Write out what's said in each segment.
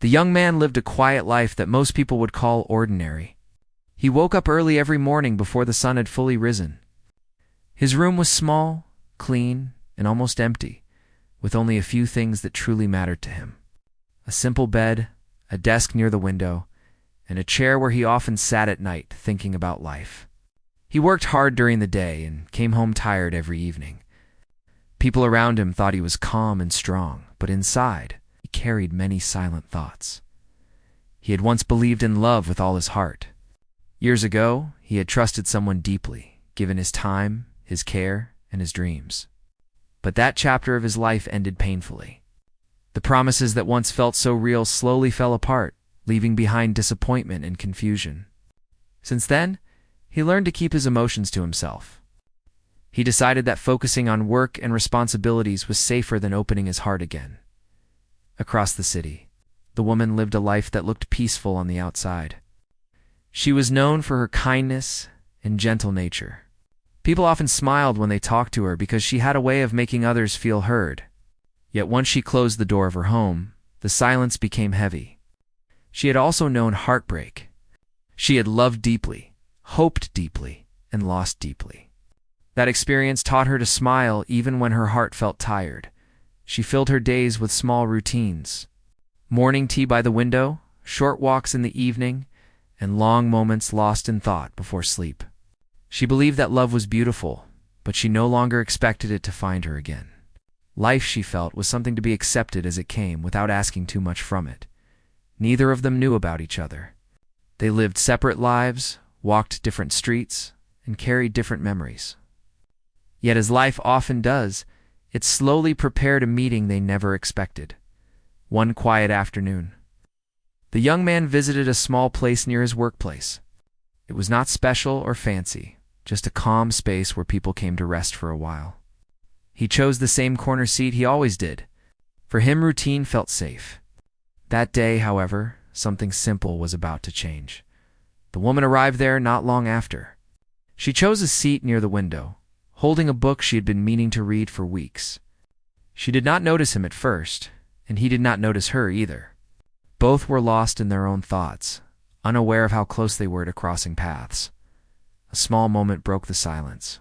The young man lived a quiet life that most people would call ordinary. He woke up early every morning before the sun had fully risen. His room was small, clean, and almost empty, with only a few things that truly mattered to him. A simple bed, a desk near the window, and a chair where he often sat at night thinking about life. He worked hard during the day and came home tired every evening. People around him thought he was calm and strong, but inside, he carried many silent thoughts. He had once believed in love with all his heart. Years ago, he had trusted someone deeply, given his time, his care, and his dreams. But that chapter of his life ended painfully. The promises that once felt so real slowly fell apart, leaving behind disappointment and confusion. Since then, he learned to keep his emotions to himself. He decided that focusing on work and responsibilities was safer than opening his heart again. Across the city, the woman lived a life that looked peaceful on the outside. She was known for her kindness and gentle nature. People often smiled when they talked to her because she had a way of making others feel heard. Yet once she closed the door of her home, the silence became heavy. She had also known heartbreak. She had loved deeply, hoped deeply, and lost deeply. That experience taught her to smile even when her heart felt tired. She filled her days with small routines. Morning tea by the window, short walks in the evening, and long moments lost in thought before sleep. She believed that love was beautiful, but she no longer expected it to find her again. Life, she felt, was something to be accepted as it came without asking too much from it. Neither of them knew about each other. They lived separate lives, walked different streets, and carried different memories. Yet as life often does, it slowly prepared a meeting they never expected. One quiet afternoon, the young man visited a small place near his workplace. It was not special or fancy, just a calm space where people came to rest for a while. He chose the same corner seat he always did. For him, routine felt safe. That day, however, something simple was about to change. The woman arrived there not long after. She chose a seat near the window, holding a book she had been meaning to read for weeks. She did not notice him at first, and he did not notice her either. Both were lost in their own thoughts, unaware of how close they were to crossing paths. A small moment broke the silence.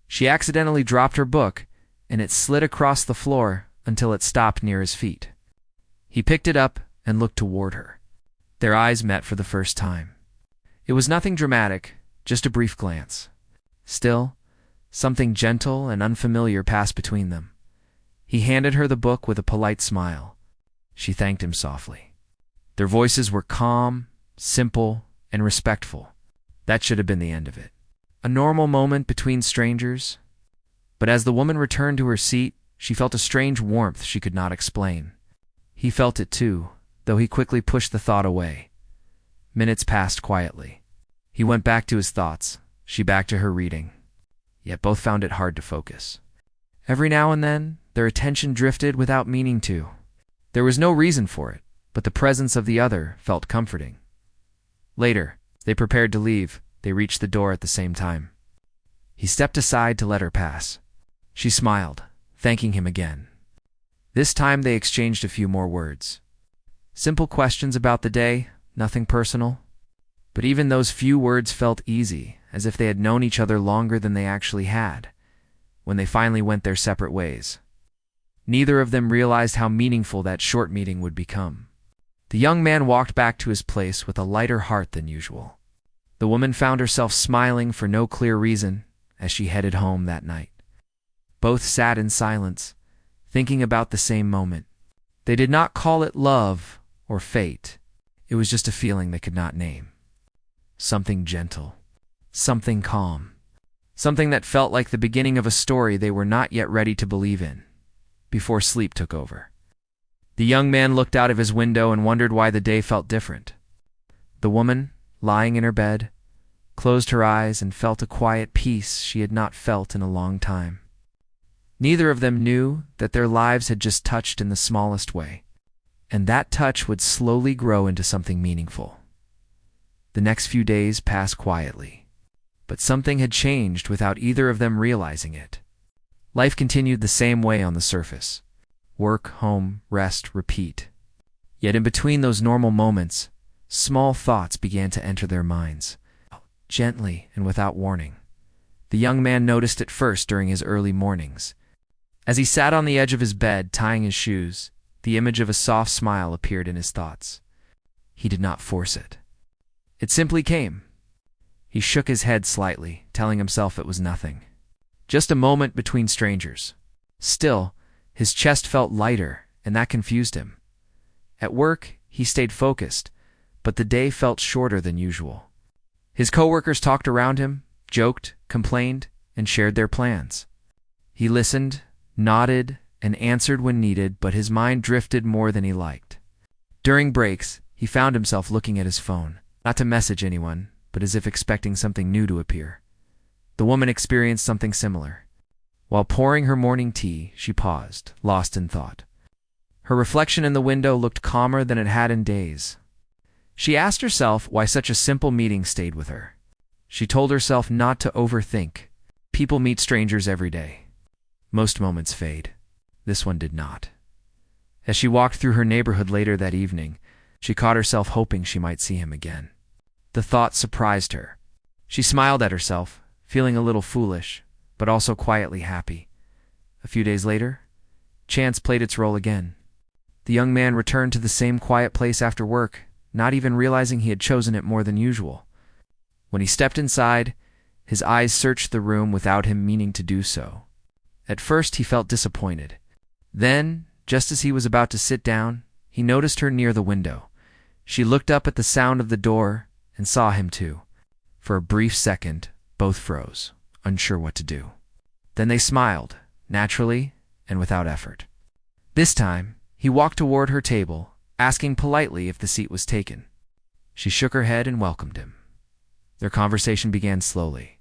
She accidentally dropped her book, and it slid across the floor until it stopped near his feet. He picked it up and looked toward her. Their eyes met for the first time. It was nothing dramatic, just a brief glance. Still, something gentle and unfamiliar passed between them. He handed her the book with a polite smile. She thanked him softly. Their voices were calm, simple, and respectful. That should have been the end of it. A normal moment between strangers. But as the woman returned to her seat, she felt a strange warmth she could not explain. He felt it too, though he quickly pushed the thought away. Minutes passed quietly. He went back to his thoughts, she back to her reading. Yet both found it hard to focus. Every now and then, their attention drifted without meaning to. There was no reason for it, but the presence of the other felt comforting. Later, they prepared to leave. They reached the door at the same time. He stepped aside to let her pass. She smiled, thanking him again. This time they exchanged a few more words. Simple questions about the day, nothing personal. But even those few words felt easy, as if they had known each other longer than they actually had, when they finally went their separate ways. Neither of them realized how meaningful that short meeting would become. The young man walked back to his place with a lighter heart than usual. The woman found herself smiling for no clear reason as she headed home that night. Both sat in silence, thinking about the same moment. They did not call it love or fate. It was just a feeling they could not name. Something gentle, something calm, something that felt like the beginning of a story they were not yet ready to believe in, before sleep took over. The young man looked out of his window and wondered why the day felt different. The woman, lying in her bed, closed her eyes and felt a quiet peace she had not felt in a long time. Neither of them knew that their lives had just touched in the smallest way, and that touch would slowly grow into something meaningful. The next few days passed quietly, but something had changed without either of them realizing it. Life continued the same way on the surface. Work, home, rest, repeat. Yet in between those normal moments, small thoughts began to enter their minds, gently and without warning. The young man noticed it first during his early mornings. As he sat on the edge of his bed, tying his shoes, the image of a soft smile appeared in his thoughts. He did not force it. It simply came. He shook his head slightly, telling himself it was nothing. Just a moment between strangers. Still, his chest felt lighter, and that confused him. At work, he stayed focused, but the day felt shorter than usual. His coworkers talked around him, joked, complained, and shared their plans. He listened, nodded, and answered when needed, but his mind drifted more than he liked. During breaks, he found himself looking at his phone, not to message anyone, but as if expecting something new to appear. The woman experienced something similar. While pouring her morning tea, she paused, lost in thought. Her reflection in the window looked calmer than it had in days. She asked herself why such a simple meeting stayed with her. She told herself not to overthink. People meet strangers every day. Most moments fade. This one did not. As she walked through her neighborhood later that evening, she caught herself hoping she might see him again. The thought surprised her. She smiled at herself, feeling a little foolish, but also quietly happy. A few days later, chance played its role again. The young man returned to the same quiet place after work, not even realizing he had chosen it more than usual. When he stepped inside, his eyes searched the room without him meaning to do so. At first, he felt disappointed. Then, just as he was about to sit down, he noticed her near the window. She looked up at the sound of the door and saw him too. For a brief second, both froze, unsure what to do. Then they smiled, naturally and without effort. This time, he walked toward her table, asking politely if the seat was taken. She shook her head and welcomed him. Their conversation began slowly.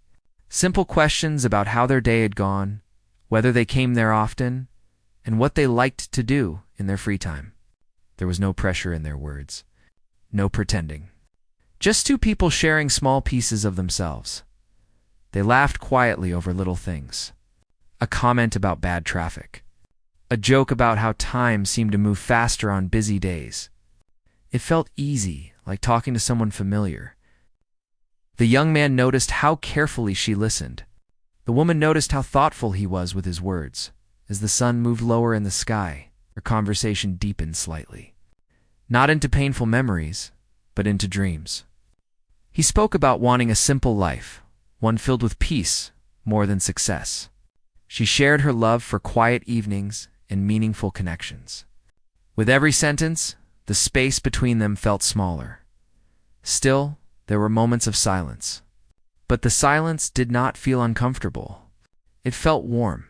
Simple questions about how their day had gone, whether they came there often, and what they liked to do in their free time. There was no pressure in their words. No pretending. Just two people sharing small pieces of themselves. They laughed quietly over little things. A comment about bad traffic. A joke about how time seemed to move faster on busy days. It felt easy, like talking to someone familiar. The young man noticed how carefully she listened. The woman noticed how thoughtful he was with his words. As the sun moved lower in the sky, their conversation deepened slightly. Not into painful memories, but into dreams. He spoke about wanting a simple life, one filled with peace more than success. She shared her love for quiet evenings and meaningful connections. With every sentence, the space between them felt smaller. Still, there were moments of silence. But the silence did not feel uncomfortable. It felt warm,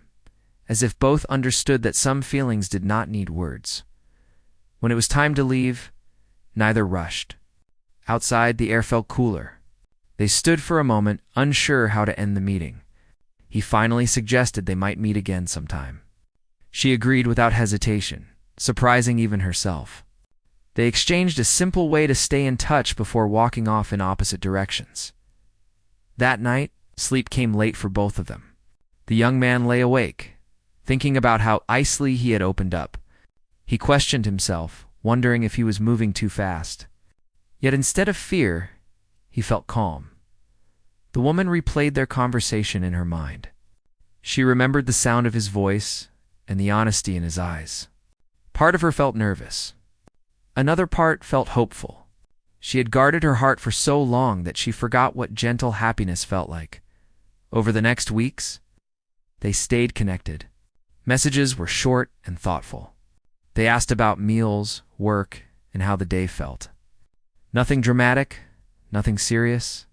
as if both understood that some feelings did not need words. When it was time to leave, neither rushed. Outside, the air felt cooler. They stood for a moment, unsure how to end the meeting. He finally suggested they might meet again sometime. She agreed without hesitation, surprising even herself. They exchanged a simple way to stay in touch before walking off in opposite directions. That night, sleep came late for both of them. The young man lay awake, thinking about how icily he had opened up. He questioned himself, wondering if he was moving too fast. Yet instead of fear, he felt calm. The woman replayed their conversation in her mind. She remembered the sound of his voice and the honesty in his eyes. Part of her felt nervous. Another part felt hopeful. She had guarded her heart for so long that she forgot what gentle happiness felt like. Over the next weeks, they stayed connected. Messages were short and thoughtful. They asked about meals, work, and how the day felt. Nothing dramatic, nothing serious.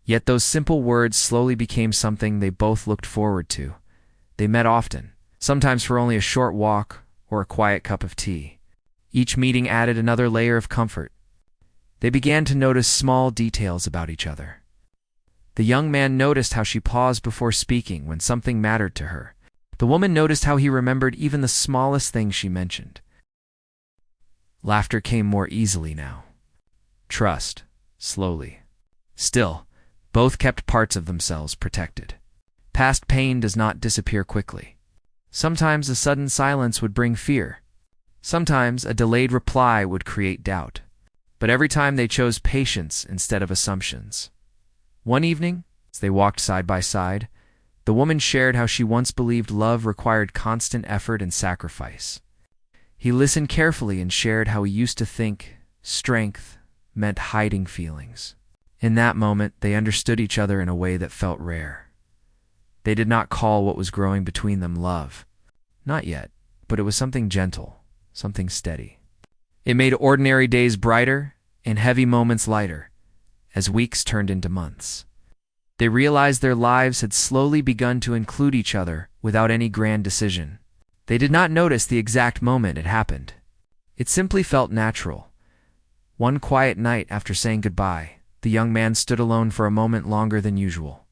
Yet those simple words slowly became something they both looked forward to. They met often, sometimes for only a short walk or a quiet cup of tea. Each meeting added another layer of comfort. They began to notice small details about each other. The young man noticed how she paused before speaking when something mattered to her. The woman noticed how he remembered even the smallest things she mentioned. Laughter came more easily now. Trust, slowly. Still, both kept parts of themselves protected. Past pain does not disappear quickly. Sometimes a sudden silence would bring fear. Sometimes a delayed reply would create doubt, but every time they chose patience instead of assumptions. One evening, as they walked side by side, the woman shared how she once believed love required constant effort and sacrifice. He listened carefully and shared how he used to think strength meant hiding feelings. In that moment, they understood each other in a way that felt rare. They did not call what was growing between them love. Not yet, but it was something gentle, something steady. It made ordinary days brighter and heavy moments lighter, as weeks turned into months. They realized their lives had slowly begun to include each other without any grand decision. They did not notice the exact moment it happened. It simply felt natural. One quiet night after saying goodbye, the young man stood alone for a moment longer than usual.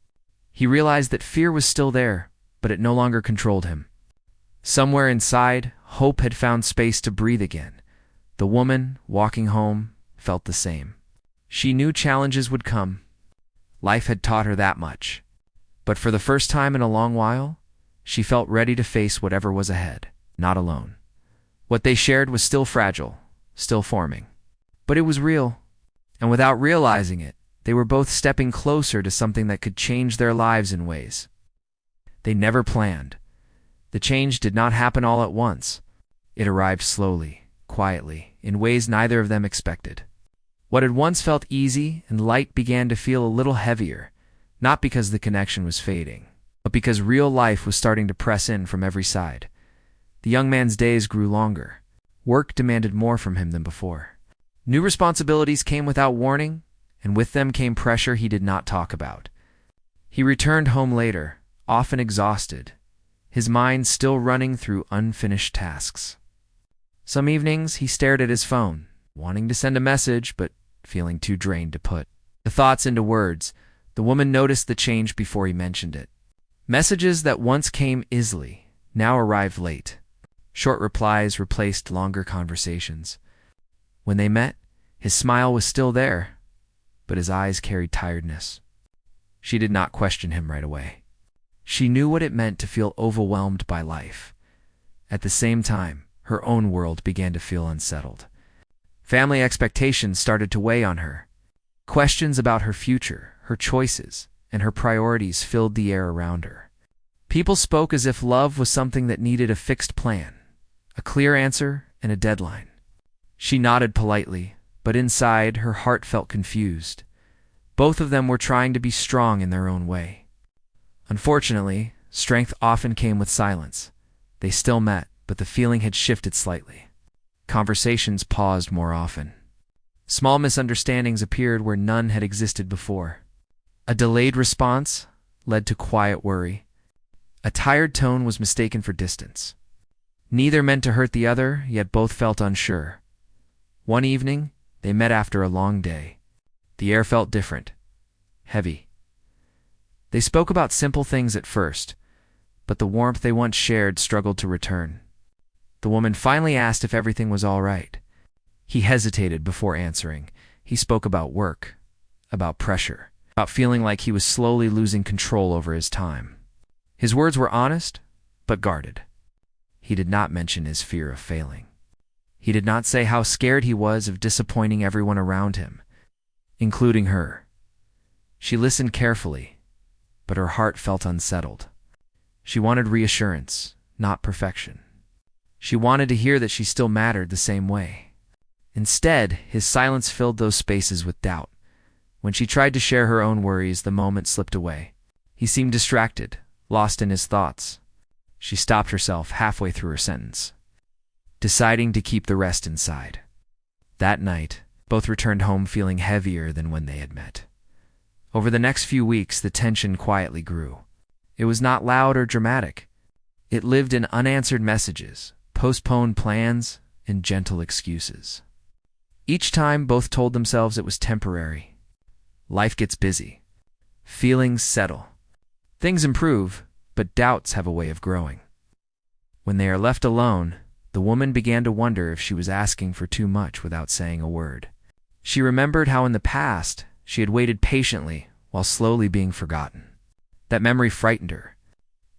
He realized that fear was still there, but it no longer controlled him. Somewhere inside, hope had found space to breathe again. The woman, walking home, felt the same. She knew challenges would come. Life had taught her that much. But for the first time in a long while, she felt ready to face whatever was ahead, not alone. What they shared was still fragile, still forming. But it was real, and without realizing it, they were both stepping closer to something that could change their lives in ways they never planned. The change did not happen all at once. It arrived slowly, quietly, in ways neither of them expected. What had once felt easy and light began to feel a little heavier, not because the connection was fading, but because real life was starting to press in from every side. The young man's days grew longer. Work demanded more from him than before. New responsibilities came without warning, and with them came pressure he did not talk about. He returned home later, often exhausted, his mind still running through unfinished tasks. Some evenings he stared at his phone, wanting to send a message, but feeling too drained to put the thoughts into words. The woman noticed the change before he mentioned it. Messages that once came easily now arrived late. Short replies replaced longer conversations. When they met, his smile was still there, but his eyes carried tiredness. She did not question him right away. She knew what it meant to feel overwhelmed by life. At the same time, her own world began to feel unsettled. Family expectations started to weigh on her. Questions about her future, her choices, and her priorities filled the air around her. People spoke as if love was something that needed a fixed plan, a clear answer, and a deadline. She nodded politely, but inside her heart felt confused. Both of them were trying to be strong in their own way. Unfortunately, strength often came with silence. They still met, but the feeling had shifted slightly. Conversations paused more often. Small misunderstandings appeared where none had existed before. A delayed response led to quiet worry. A tired tone was mistaken for distance. Neither meant to hurt the other, yet both felt unsure. One evening, they met after a long day. The air felt different, heavy. They spoke about simple things at first, but the warmth they once shared struggled to return. The woman finally asked if everything was all right. He hesitated before answering. He spoke about work, about pressure, about feeling like he was slowly losing control over his time. His words were honest, but guarded. He did not mention his fear of failing. He did not say how scared he was of disappointing everyone around him, including her. She listened carefully, but her heart felt unsettled. She wanted reassurance, not perfection. She wanted to hear that she still mattered the same way. Instead, his silence filled those spaces with doubt. When she tried to share her own worries, the moment slipped away. He seemed distracted, lost in his thoughts. She stopped herself halfway through her sentence, deciding to keep the rest inside. That night, both returned home feeling heavier than when they had met. Over the next few weeks, the tension quietly grew. It was not loud or dramatic. It lived in unanswered messages, postponed plans, and gentle excuses. Each time, both told themselves it was temporary. Life gets busy. Feelings settle. Things improve, but doubts have a way of growing. When they are left alone, the woman began to wonder if she was asking for too much without saying a word. She remembered how in the past she had waited patiently while slowly being forgotten. That memory frightened her.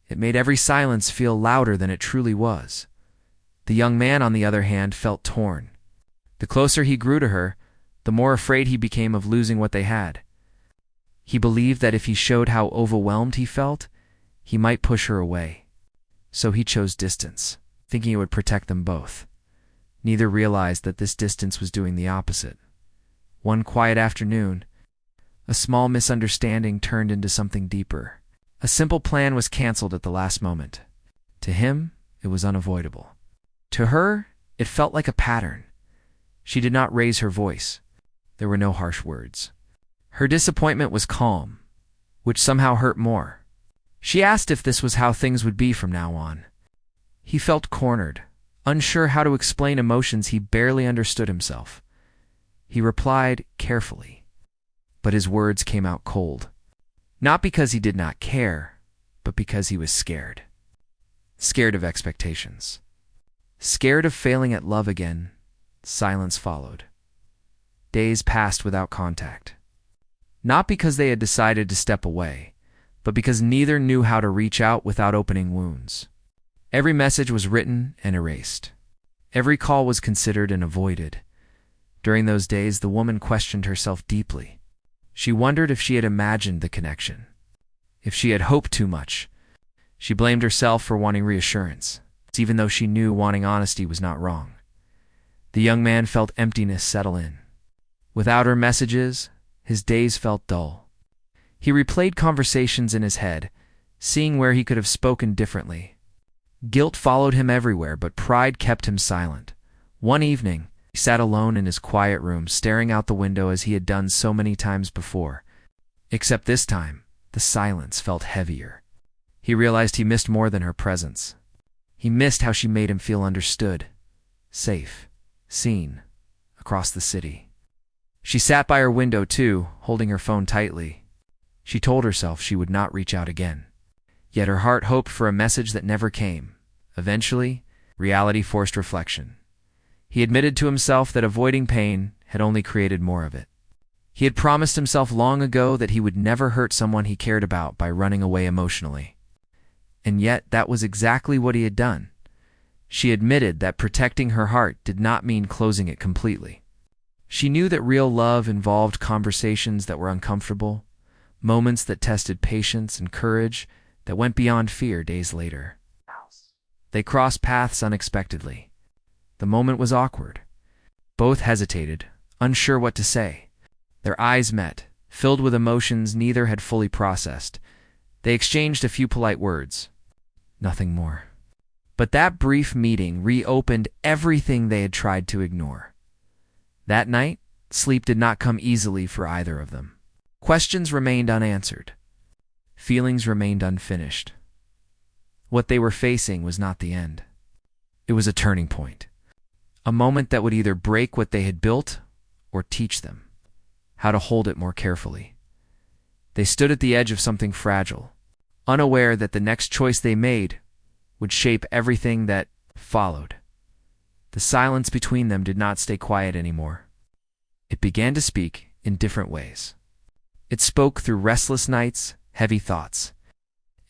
It made every silence feel louder than it truly was. The young man, on the other hand, felt torn. The closer he grew to her, the more afraid he became of losing what they had. He believed that if he showed how overwhelmed he felt, he might push her away. So he chose distance, thinking it would protect them both. Neither realized that this distance was doing the opposite. One quiet afternoon, a small misunderstanding turned into something deeper. A simple plan was canceled at the last moment. To him, it was unavoidable. To her, it felt like a pattern. She did not raise her voice. There were no harsh words. Her disappointment was calm, which somehow hurt more. She asked if this was how things would be from now on. He felt cornered, unsure how to explain emotions he barely understood himself. He replied carefully, but his words came out cold. Not because he did not care, but because he was scared. Scared of expectations. Scared of failing at love again. Silence followed. Days passed without contact. Not because they had decided to step away, but because neither knew how to reach out without opening wounds. Every message was written and erased. Every call was considered and avoided. During those days, the woman questioned herself deeply. She wondered if she had imagined the connection, if she had hoped too much. She blamed herself for wanting reassurance, even though she knew wanting honesty was not wrong. The young man felt emptiness settle in. Without her messages, his days felt dull. He replayed conversations in his head, seeing where he could have spoken differently. Guilt followed him everywhere, but pride kept him silent. One evening, he sat alone in his quiet room, staring out the window as he had done so many times before. Except this time, the silence felt heavier. He realized he missed more than her presence. He missed how she made him feel understood, safe, seen, across the city. She sat by her window too, holding her phone tightly. She told herself she would not reach out again. Yet her heart hoped for a message that never came. Eventually, reality forced reflection. He admitted to himself that avoiding pain had only created more of it. He had promised himself long ago that he would never hurt someone he cared about by running away emotionally. And yet that was exactly what he had done. She admitted that protecting her heart did not mean closing it completely. She knew that real love involved conversations that were uncomfortable, moments that tested patience and courage that went beyond fear days later. They crossed paths unexpectedly. The moment was awkward. Both hesitated, unsure what to say. Their eyes met, filled with emotions neither had fully processed. They exchanged a few polite words. Nothing more. But that brief meeting reopened everything they had tried to ignore. That night, sleep did not come easily for either of them. Questions remained unanswered. Feelings remained unfinished. What they were facing was not the end. It was a turning point. A moment that would either break what they had built or teach them how to hold it more carefully. They stood at the edge of something fragile, unaware that the next choice they made would shape everything that followed. The silence between them did not stay quiet anymore. It began to speak in different ways. It spoke through restless nights, heavy thoughts,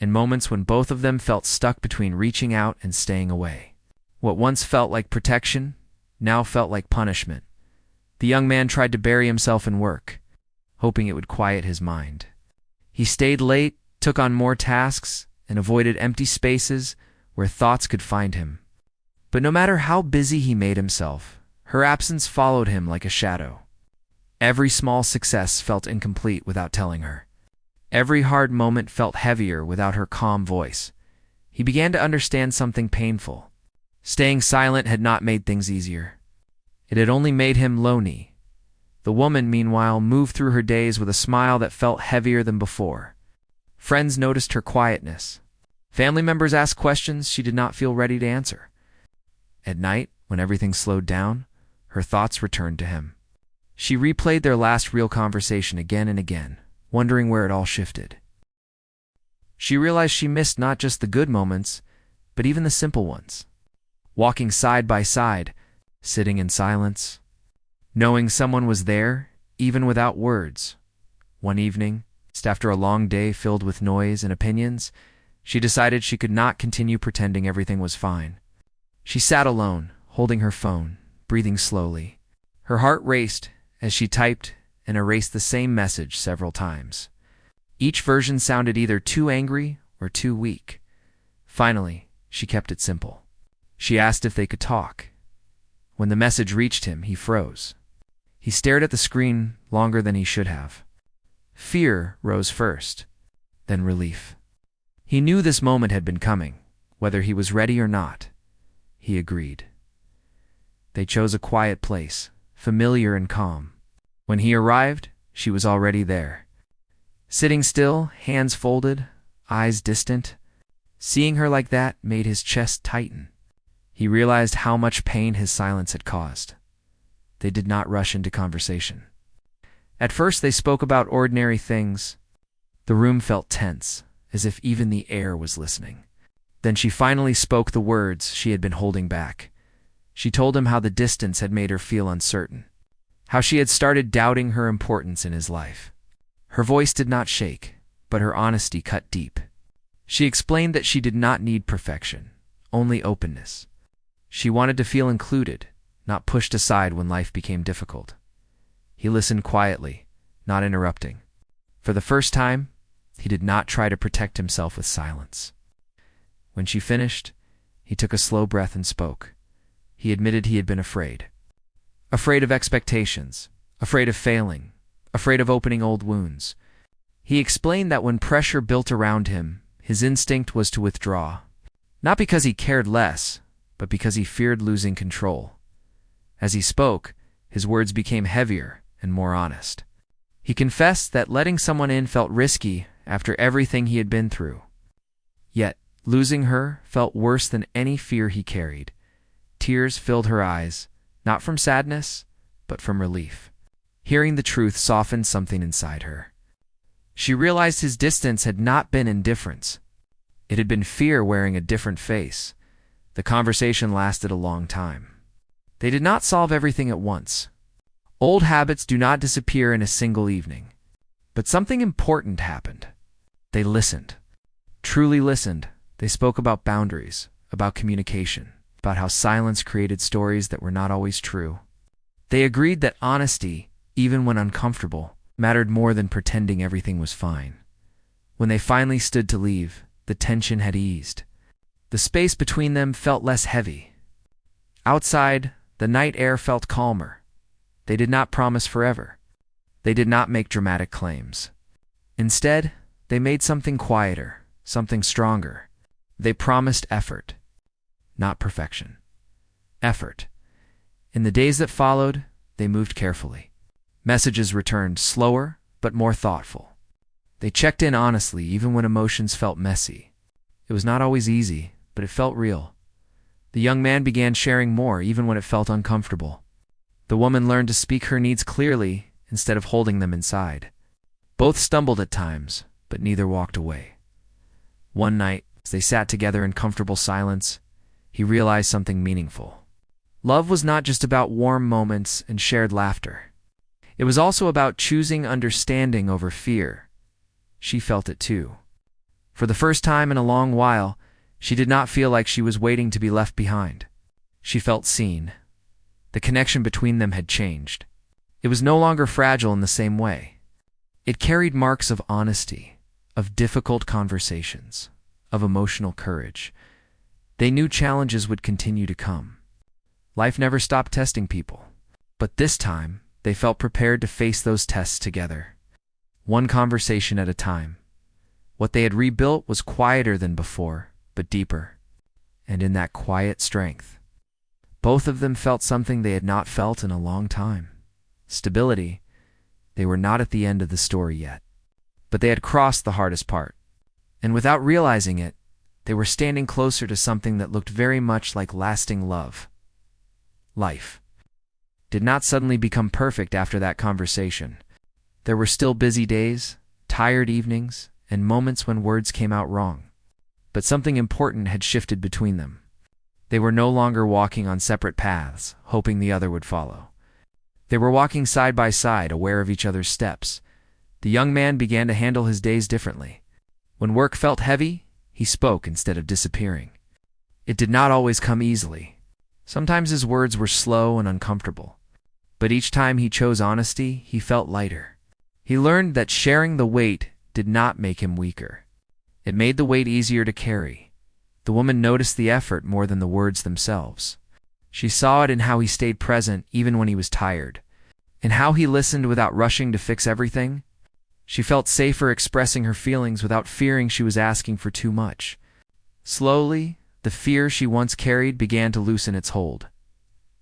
and moments when both of them felt stuck between reaching out and staying away. What once felt like protection now felt like punishment. The young man tried to bury himself in work, hoping it would quiet his mind. He stayed late, took on more tasks, and avoided empty spaces where thoughts could find him. But no matter how busy he made himself, her absence followed him like a shadow. Every small success felt incomplete without telling her. Every hard moment felt heavier without her calm voice. He began to understand something painful. Staying silent had not made things easier. It had only made him lonely. The woman, meanwhile, moved through her days with a smile that felt heavier than before. Friends noticed her quietness. Family members asked questions she did not feel ready to answer. At night, when everything slowed down, her thoughts returned to him. She replayed their last real conversation again and again, wondering where it all shifted. She realized she missed not just the good moments, but even the simple ones. Walking side by side, sitting in silence, knowing someone was there, even without words. One evening, just after a long day filled with noise and opinions, she decided she could not continue pretending everything was fine. She sat alone, holding her phone, breathing slowly. Her heart raced as she typed and erased the same message several times. Each version sounded either too angry or too weak. Finally, she kept it simple. She asked if they could talk. When the message reached him, he froze. He stared at the screen longer than he should have. Fear rose first, then relief. He knew this moment had been coming, whether he was ready or not. He agreed. They chose a quiet place, familiar and calm. When he arrived, she was already there. Sitting still, hands folded, eyes distant. Seeing her like that made his chest tighten. He realized how much pain his silence had caused. They did not rush into conversation. At first they spoke about ordinary things. The room felt tense, as if even the air was listening. Then she finally spoke the words she had been holding back. She told him how the distance had made her feel uncertain, how she had started doubting her importance in his life. Her voice did not shake, but her honesty cut deep. She explained that she did not need perfection, only openness. She wanted to feel included, not pushed aside when life became difficult. He listened quietly, not interrupting. For the first time, he did not try to protect himself with silence. When she finished, he took a slow breath and spoke. He admitted he had been afraid. Afraid of expectations, afraid of failing, afraid of opening old wounds. He explained that when pressure built around him, his instinct was to withdraw. Not because he cared less, but because he feared losing control. As he spoke, his words became heavier and more honest. He confessed that letting someone in felt risky after everything he had been through. Yet, losing her felt worse than any fear he carried. Tears filled her eyes, not from sadness, but from relief. Hearing the truth softened something inside her. She realized his distance had not been indifference. It had been fear wearing a different face. The conversation lasted a long time. They did not solve everything at once. Old habits do not disappear in a single evening. But something important happened. They listened. Truly listened. They spoke about boundaries, about communication, about how silence created stories that were not always true. They agreed that honesty, even when uncomfortable, mattered more than pretending everything was fine. When they finally stood to leave, the tension had eased. The space between them felt less heavy. Outside, the night air felt calmer. They did not promise forever. They did not make dramatic claims. Instead, they made something quieter, something stronger. They promised effort, not perfection. Effort. In the days that followed, they moved carefully. Messages returned slower, but more thoughtful. They checked in honestly, even when emotions felt messy. It was not always easy, but it felt real. The young man began sharing more, even when it felt uncomfortable. The woman learned to speak her needs clearly instead of holding them inside. Both stumbled at times, but neither walked away. One night, as they sat together in comfortable silence, he realized something meaningful. Love was not just about warm moments and shared laughter. It was also about choosing understanding over fear. She felt it too. For the first time in a long while, she did not feel like she was waiting to be left behind. She felt seen. The connection between them had changed. It was no longer fragile in the same way. It carried marks of honesty, of difficult conversations, of emotional courage. They knew challenges would continue to come. Life never stopped testing people. But this time, they felt prepared to face those tests together. One conversation at a time. What they had rebuilt was quieter than before, but deeper. And in that quiet strength, both of them felt something they had not felt in a long time. Stability. They were not at the end of the story yet. But they had crossed the hardest part. And without realizing it, they were standing closer to something that looked very much like lasting love. Life did not suddenly become perfect after that conversation. There were still busy days, tired evenings, and moments when words came out wrong. But something important had shifted between them. They were no longer walking on separate paths, hoping the other would follow. They were walking side by side, aware of each other's steps. The young man began to handle his days differently. When work felt heavy, he spoke instead of disappearing. It did not always come easily. Sometimes his words were slow and uncomfortable, but each time he chose honesty, he felt lighter. He learned that sharing the weight did not make him weaker. It made the weight easier to carry. The woman noticed the effort more than the words themselves. She saw it in how he stayed present even when he was tired, in how he listened without rushing to fix everything. She felt safer expressing her feelings without fearing she was asking for too much. Slowly, the fear she once carried began to loosen its hold.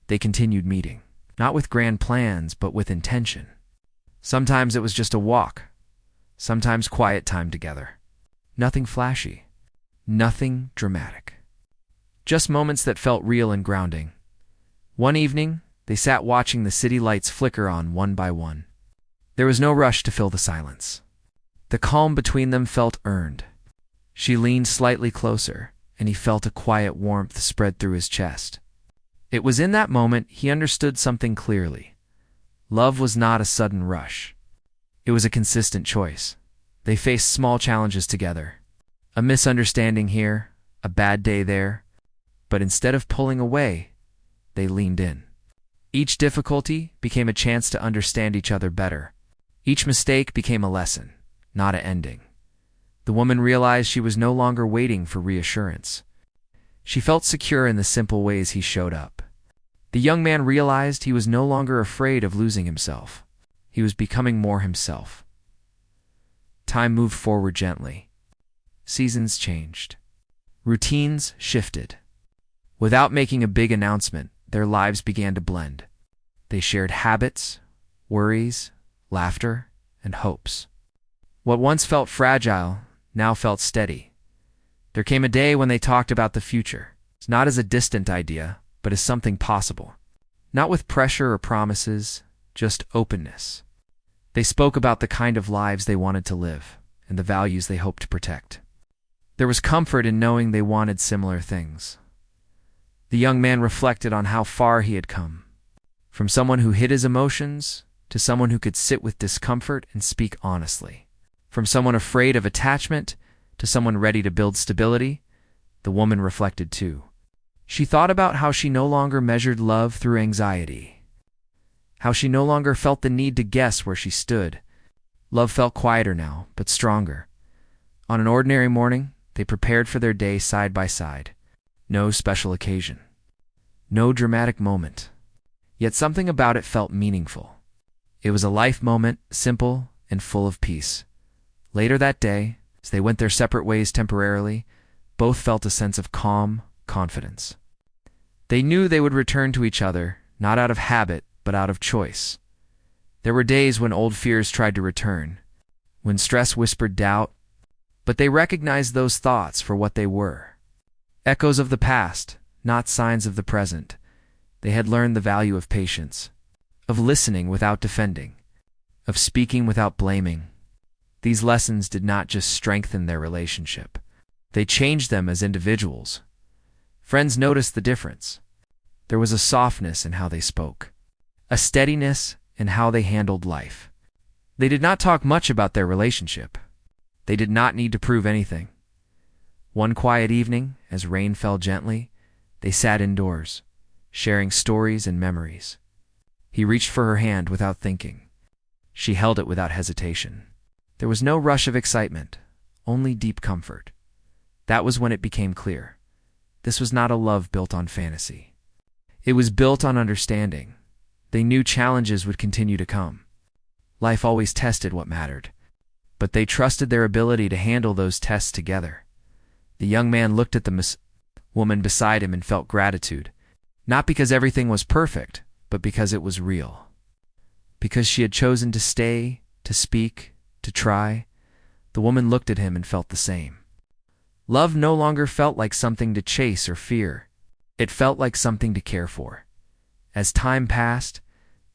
They continued meeting, not with grand plans, but with intention. Sometimes it was just a walk, sometimes quiet time together. Nothing flashy, nothing dramatic. Just moments that felt real and grounding. One evening, they sat watching the city lights flicker on one by one. There was no rush to fill the silence. The calm between them felt earned. She leaned slightly closer, and he felt a quiet warmth spread through his chest. It was in that moment he understood something clearly. Love was not a sudden rush. It was a consistent choice. They faced small challenges together. A misunderstanding here, a bad day there. But instead of pulling away, they leaned in. Each difficulty became a chance to understand each other better. Each mistake became a lesson, not an ending. The woman realized she was no longer waiting for reassurance. She felt secure in the simple ways he showed up. The young man realized he was no longer afraid of losing himself. He was becoming more himself. Time moved forward gently. Seasons changed. Routines shifted. Without making a big announcement, their lives began to blend. They shared habits, worries, laughter, and hopes. What once felt fragile now felt steady. There came a day when they talked about the future, not as a distant idea, but as something possible. Not with pressure or promises, just openness. They spoke about the kind of lives they wanted to live and the values they hoped to protect. There was comfort in knowing they wanted similar things. The young man reflected on how far he had come, from someone who hid his emotions to someone who could sit with discomfort and speak honestly. From someone afraid of attachment to someone ready to build stability. The woman reflected too. She thought about how she no longer measured love through anxiety, how she no longer felt the need to guess where she stood. Love felt quieter now, but stronger. On an ordinary morning, they prepared for their day side by side. No special occasion. No dramatic moment. Yet something about it felt meaningful. It was a life moment, simple and full of peace. Later that day, as they went their separate ways temporarily, both felt a sense of calm confidence. They knew they would return to each other, not out of habit, but out of choice. There were days when old fears tried to return, when stress whispered doubt, but they recognized those thoughts for what they were. Echoes of the past, not signs of the present. They had learned the value of patience, of listening without defending, of speaking without blaming. These lessons did not just strengthen their relationship. They changed them as individuals. Friends noticed the difference. There was a softness in how they spoke, a steadiness in how they handled life. They did not talk much about their relationship. They did not need to prove anything. One quiet evening, as rain fell gently, they sat indoors, sharing stories and memories. He reached for her hand without thinking. She held it without hesitation. There was no rush of excitement, only deep comfort. That was when it became clear. This was not a love built on fantasy. It was built on understanding. They knew challenges would continue to come. Life always tested what mattered, but they trusted their ability to handle those tests together. The young man looked at the woman beside him and felt gratitude, not because everything was perfect, but because it was real. Because she had chosen to stay, to speak, to try. The woman looked at him and felt the same. Love no longer felt like something to chase or fear. It felt like something to care for. As time passed,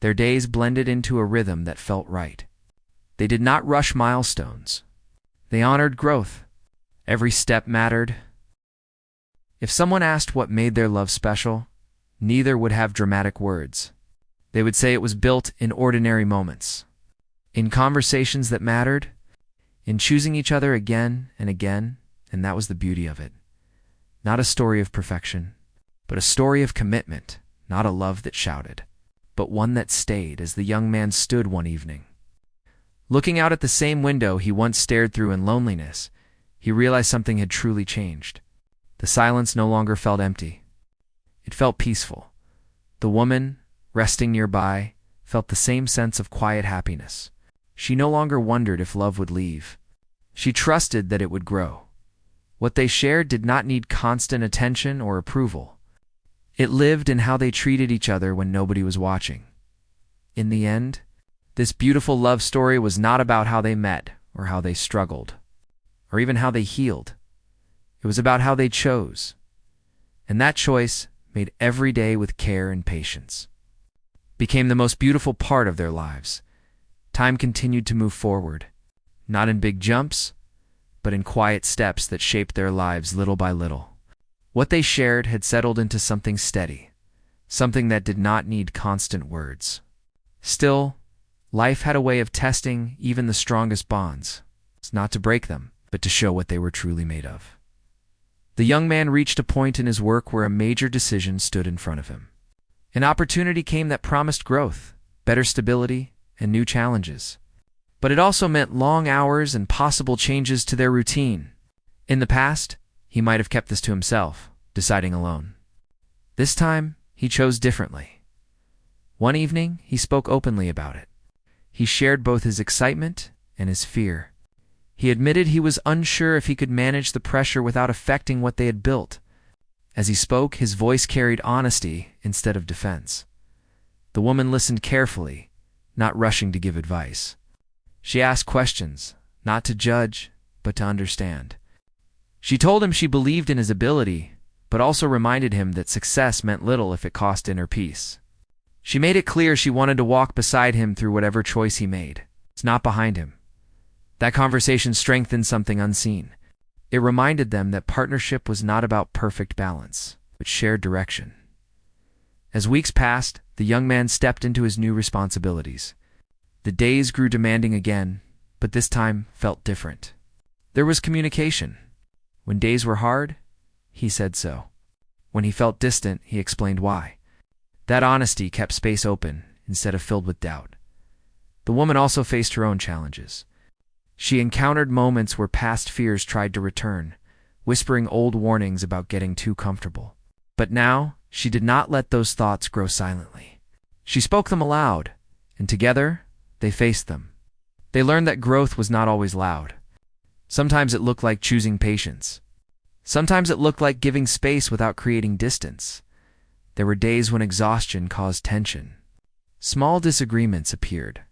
their days blended into a rhythm that felt right. They did not rush milestones. They honored growth. Every step mattered. If someone asked what made their love special, neither would have dramatic words. They would say it was built in ordinary moments, in conversations that mattered, in choosing each other again and again, and that was the beauty of it. Not a story of perfection, but a story of commitment, not a love that shouted, but one that stayed as the young man stood one evening. Looking out at the same window he once stared through in loneliness, he realized something had truly changed. The silence no longer felt empty. It felt peaceful. The woman, resting nearby, felt the same sense of quiet happiness. She no longer wondered if love would leave. She trusted that it would grow. What they shared did not need constant attention or approval. It lived in how they treated each other when nobody was watching. In the end, this beautiful love story was not about how they met or how they struggled, or even how they healed. It was about how they chose. And that choice, made every day with care and patience, became the most beautiful part of their lives. Time continued to move forward, not in big jumps, but in quiet steps that shaped their lives little by little. What they shared had settled into something steady, something that did not need constant words. Still, life had a way of testing even the strongest bonds. It's not to break them, but to show what they were truly made of. The young man reached a point in his work where a major decision stood in front of him. An opportunity came that promised growth, better stability, and new challenges. But it also meant long hours and possible changes to their routine. In the past, he might have kept this to himself, deciding alone. This time, he chose differently. One evening, he spoke openly about it. He shared both his excitement and his fear. He admitted he was unsure if he could manage the pressure without affecting what they had built. As he spoke, his voice carried honesty instead of defense. The woman listened carefully, not rushing to give advice. She asked questions, not to judge, but to understand. She told him she believed in his ability, but also reminded him that success meant little if it cost inner peace. She made it clear she wanted to walk beside him through whatever choice he made. It's not behind him. That conversation strengthened something unseen. It reminded them that partnership was not about perfect balance, but shared direction. As weeks passed, the young man stepped into his new responsibilities. The days grew demanding again, but this time felt different. There was communication. When days were hard, he said so. When he felt distant, he explained why. That honesty kept space open instead of filled with doubt. The woman also faced her own challenges. She encountered moments where past fears tried to return, whispering old warnings about getting too comfortable. But now, she did not let those thoughts grow silently. She spoke them aloud, and together, they faced them. They learned that growth was not always loud. Sometimes it looked like choosing patience. Sometimes it looked like giving space without creating distance. There were days when exhaustion caused tension. Small disagreements appeared,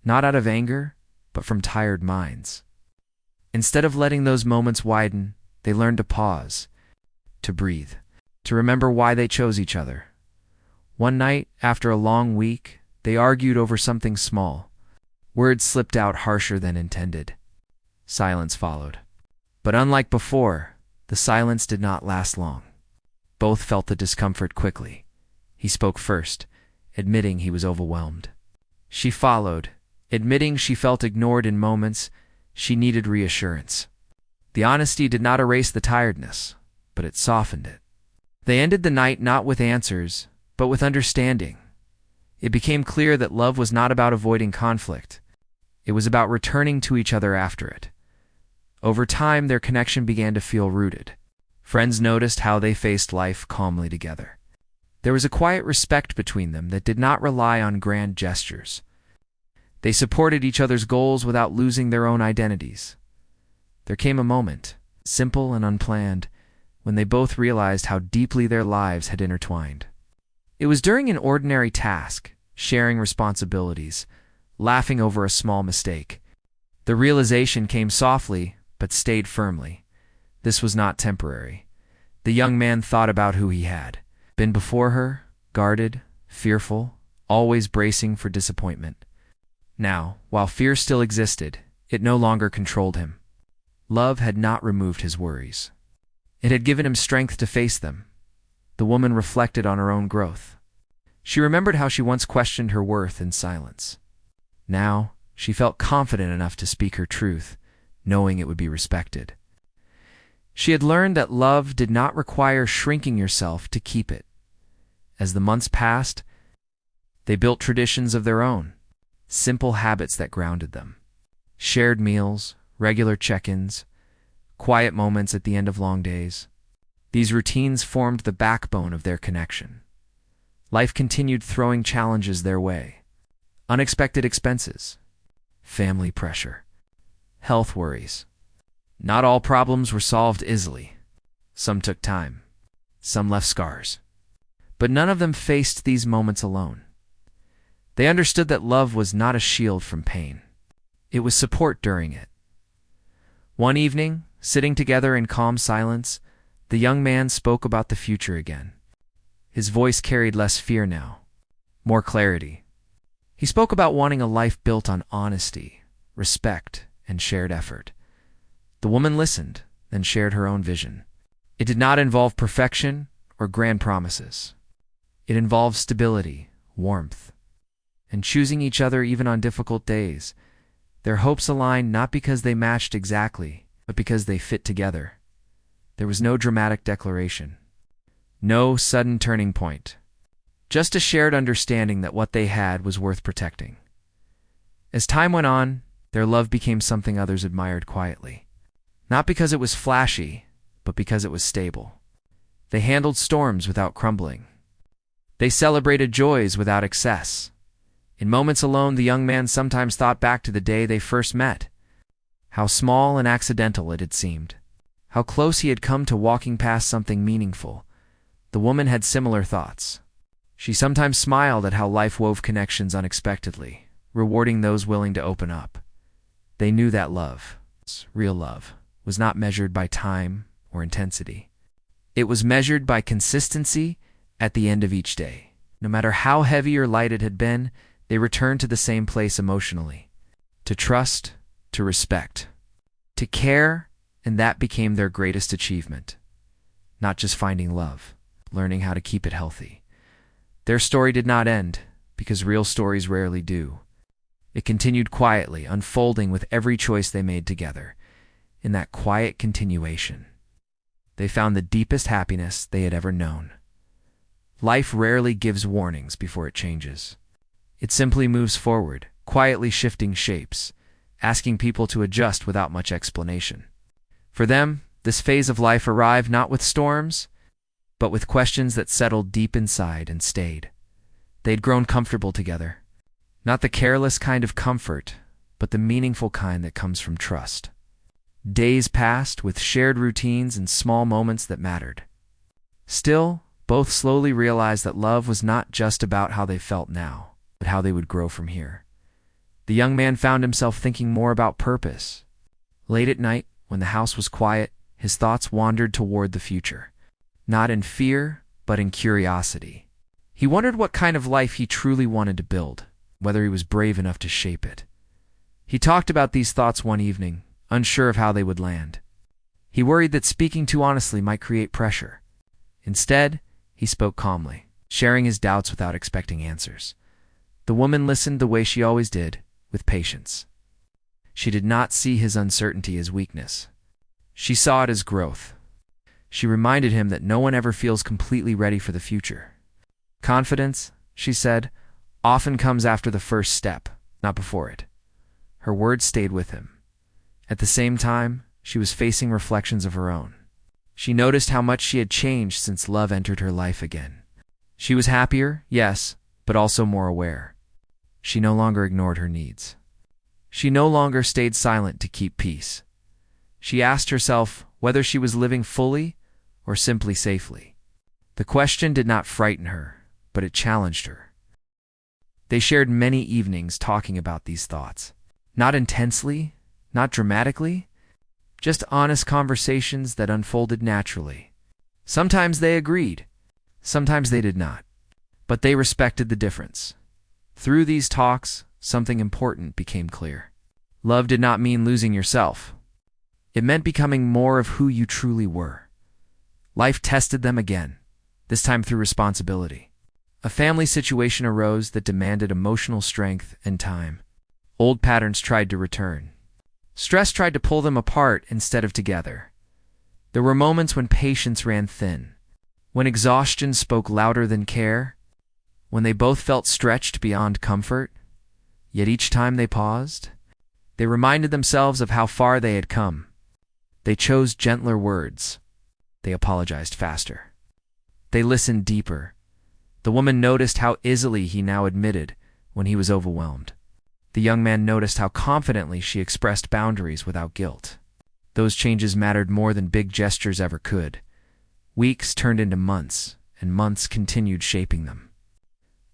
not out of anger, but from tired minds. Instead of letting those moments widen, they learned to pause, to breathe, to remember why they chose each other. One night, after a long week, they argued over something small. Words slipped out harsher than intended. Silence followed. But unlike before, the silence did not last long. Both felt the discomfort quickly. He spoke first, admitting he was overwhelmed. She followed, admitting she felt ignored in moments she needed reassurance. The honesty did not erase the tiredness, but it softened it. They ended the night not with answers, but with understanding. It became clear that love was not about avoiding conflict. It was about returning to each other after it. Over time, their connection began to feel rooted. Friends noticed how they faced life calmly together. There was a quiet respect between them that did not rely on grand gestures. They supported each other's goals without losing their own identities. There came a moment, simple and unplanned, when they both realized how deeply their lives had intertwined. It was during an ordinary task, sharing responsibilities, laughing over a small mistake. The realization came softly, but stayed firmly. This was not temporary. The young man thought about who he had been before her, guarded, fearful, always bracing for disappointment. Now, while fear still existed, it no longer controlled him. Love had not removed his worries. It had given him strength to face them. The woman reflected on her own growth. She remembered how she once questioned her worth in silence. Now, she felt confident enough to speak her truth, knowing it would be respected. She had learned that love did not require shrinking yourself to keep it. As the months passed, they built traditions of their own, simple habits that grounded them. Shared meals, regular check-ins, quiet moments at the end of long days. These routines formed the backbone of their connection. Life continued throwing challenges their way. Unexpected expenses, family pressure, health worries. Not all problems were solved easily. Some took time. Some left scars. But none of them faced these moments alone. They understood that love was not a shield from pain. It was support during it. One evening, sitting together in calm silence, the young man spoke about the future again. His voice carried less fear now, more clarity. He spoke about wanting a life built on honesty, respect, and shared effort. The woman listened, then shared her own vision. It did not involve perfection or grand promises. It involved stability, warmth, and choosing each other even on difficult days. Their hopes aligned not because they matched exactly, but because they fit together. There was no dramatic declaration, no sudden turning point, just a shared understanding that what they had was worth protecting. As time went on, their love became something others admired quietly. Not because it was flashy, but because it was stable. They handled storms without crumbling. They celebrated joys without excess. In moments alone, the young man sometimes thought back to the day they first met. How small and accidental it had seemed. How close he had come to walking past something meaningful. The woman had similar thoughts. She sometimes smiled at how life wove connections unexpectedly, rewarding those willing to open up. They knew that love, real love, was not measured by time or intensity. It was measured by consistency at the end of each day. No matter how heavy or light it had been, they returned to the same place emotionally. To trust, to respect, to care, and that became their greatest achievement. Not just finding love, learning how to keep it healthy. Their story did not end, because real stories rarely do. It continued quietly, unfolding with every choice they made together. In that quiet continuation, they found the deepest happiness they had ever known. Life rarely gives warnings before it changes. It simply moves forward, quietly shifting shapes, asking people to adjust without much explanation. For them, this phase of life arrived not with storms, but with questions that settled deep inside and stayed. They'd grown comfortable together. Not the careless kind of comfort, but the meaningful kind that comes from trust. Days passed with shared routines and small moments that mattered. Still, both slowly realized that love was not just about how they felt now, but how they would grow from here. The young man found himself thinking more about purpose. Late at night, when the house was quiet, his thoughts wandered toward the future. Not in fear, but in curiosity. He wondered what kind of life he truly wanted to build, whether he was brave enough to shape it. He talked about these thoughts one evening, unsure of how they would land. He worried that speaking too honestly might create pressure. Instead, he spoke calmly, sharing his doubts without expecting answers. The woman listened the way she always did, with patience. She did not see his uncertainty as weakness. She saw it as growth. She reminded him that no one ever feels completely ready for the future. Confidence, she said, often comes after the first step, not before it. Her words stayed with him. At the same time, she was facing reflections of her own. She noticed how much she had changed since love entered her life again. She was happier, yes, but also more aware. She no longer ignored her needs. She no longer stayed silent to keep peace. She asked herself whether she was living fully or simply safely. The question did not frighten her, but it challenged her. They shared many evenings talking about these thoughts. Not intensely, not dramatically, just honest conversations that unfolded naturally. Sometimes they agreed, sometimes they did not, but they respected the difference. Through these talks, something important became clear. Love did not mean losing yourself. It meant becoming more of who you truly were. Life tested them again, this time through responsibility. A family situation arose that demanded emotional strength and time. Old patterns tried to return. Stress tried to pull them apart instead of together. There were moments when patience ran thin, when exhaustion spoke louder than care, when they both felt stretched beyond comfort. Yet each time they paused, they reminded themselves of how far they had come. They chose gentler words. They apologized faster. They listened deeper. The woman noticed how easily he now admitted when he was overwhelmed. The young man noticed how confidently she expressed boundaries without guilt. Those changes mattered more than big gestures ever could. Weeks turned into months, and months continued shaping them.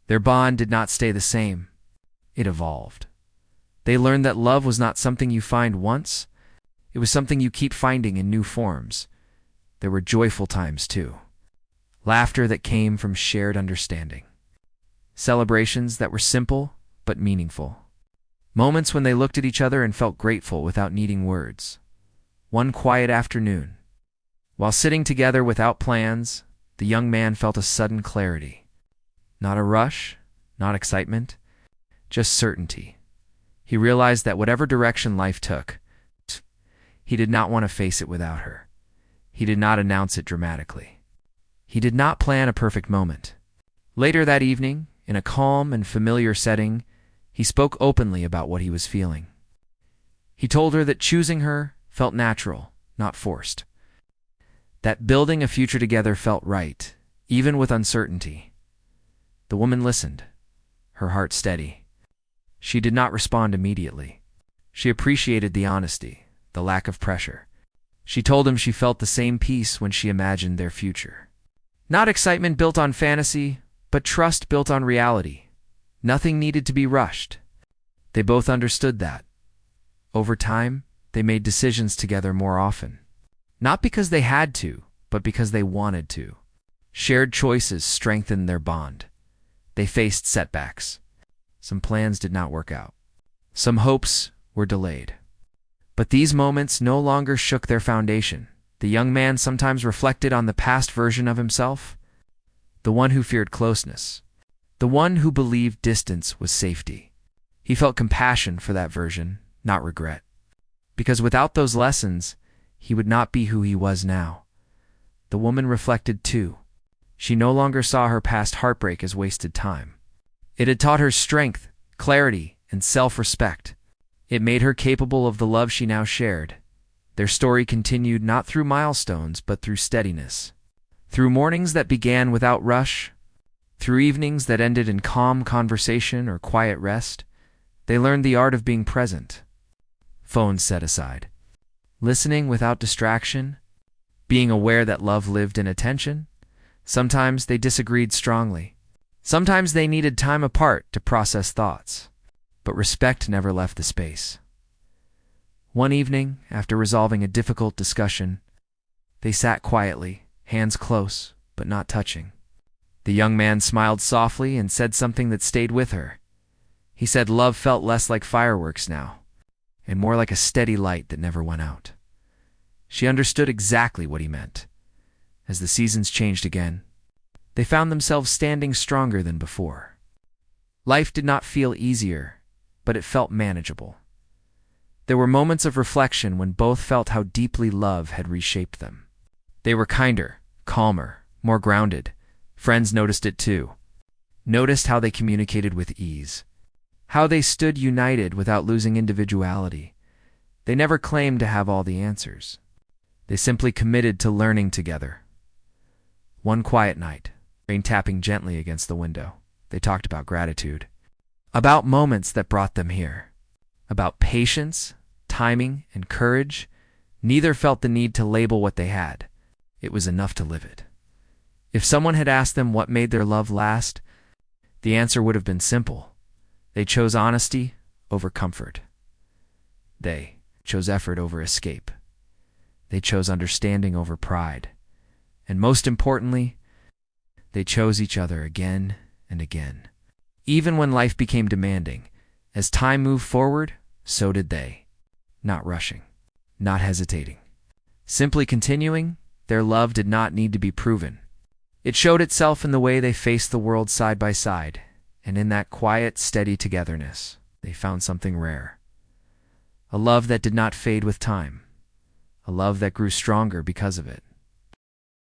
Their bond did not stay the same. It evolved. They learned that love was not something you find once. It was something you keep finding in new forms. There were joyful times, too. Laughter that came from shared understanding. Celebrations that were simple but meaningful. Moments when they looked at each other and felt grateful without needing words. One quiet afternoon, while sitting together without plans, the young man felt a sudden clarity. Not a rush, not excitement, just certainty. He realized that whatever direction life took, he did not want to face it without her. He did not announce it dramatically. He did not plan a perfect moment. Later that evening, in a calm and familiar setting, he spoke openly about what he was feeling. He told her that choosing her felt natural, not forced. That building a future together felt right, even with uncertainty. The woman listened, her heart steady. She did not respond immediately. She appreciated the honesty, the lack of pressure. She told him she felt the same peace when she imagined their future. Not excitement built on fantasy, but trust built on reality. Nothing needed to be rushed. They both understood that. Over time, they made decisions together more often. Not because they had to, but because they wanted to. Shared choices strengthened their bond. They faced setbacks. Some plans did not work out. Some hopes were delayed. But these moments no longer shook their foundation. The young man sometimes reflected on the past version of himself, the one who feared closeness, the one who believed distance was safety. He felt compassion for that version, not regret. Because without those lessons, he would not be who he was now. The woman reflected too. She no longer saw her past heartbreak as wasted time. It had taught her strength, clarity, and self-respect. It made her capable of the love she now shared. Their story continued not through milestones, but through steadiness. Through mornings that began without rush, through evenings that ended in calm conversation or quiet rest, they learned the art of being present. Phones set aside. Listening without distraction, being aware that love lived in attention. Sometimes they disagreed strongly. Sometimes they needed time apart to process thoughts. But respect never left the space. One evening, after resolving a difficult discussion, they sat quietly, hands close, but not touching. The young man smiled softly and said something that stayed with her. He said love felt less like fireworks now, and more like a steady light that never went out. She understood exactly what he meant. As the seasons changed again, they found themselves standing stronger than before. Life did not feel easier, but it felt manageable. There were moments of reflection when both felt how deeply love had reshaped them. They were kinder, calmer, more grounded. Friends noticed it too. Noticed how they communicated with ease. How they stood united without losing individuality. They never claimed to have all the answers. They simply committed to learning together. One quiet night, rain tapping gently against the window, they talked about gratitude. About moments that brought them here. About patience, timing, and courage. Neither felt the need to label what they had. It was enough to live it. If someone had asked them what made their love last, the answer would have been simple. They chose honesty over comfort. They chose effort over escape. They chose understanding over pride. And most importantly, they chose each other again and again. Even when life became demanding, as time moved forward, so did they. Not rushing, not hesitating. Simply continuing, their love did not need to be proven. It showed itself in the way they faced the world side by side, and in that quiet, steady togetherness, they found something rare. A love that did not fade with time. a love that grew stronger because of it.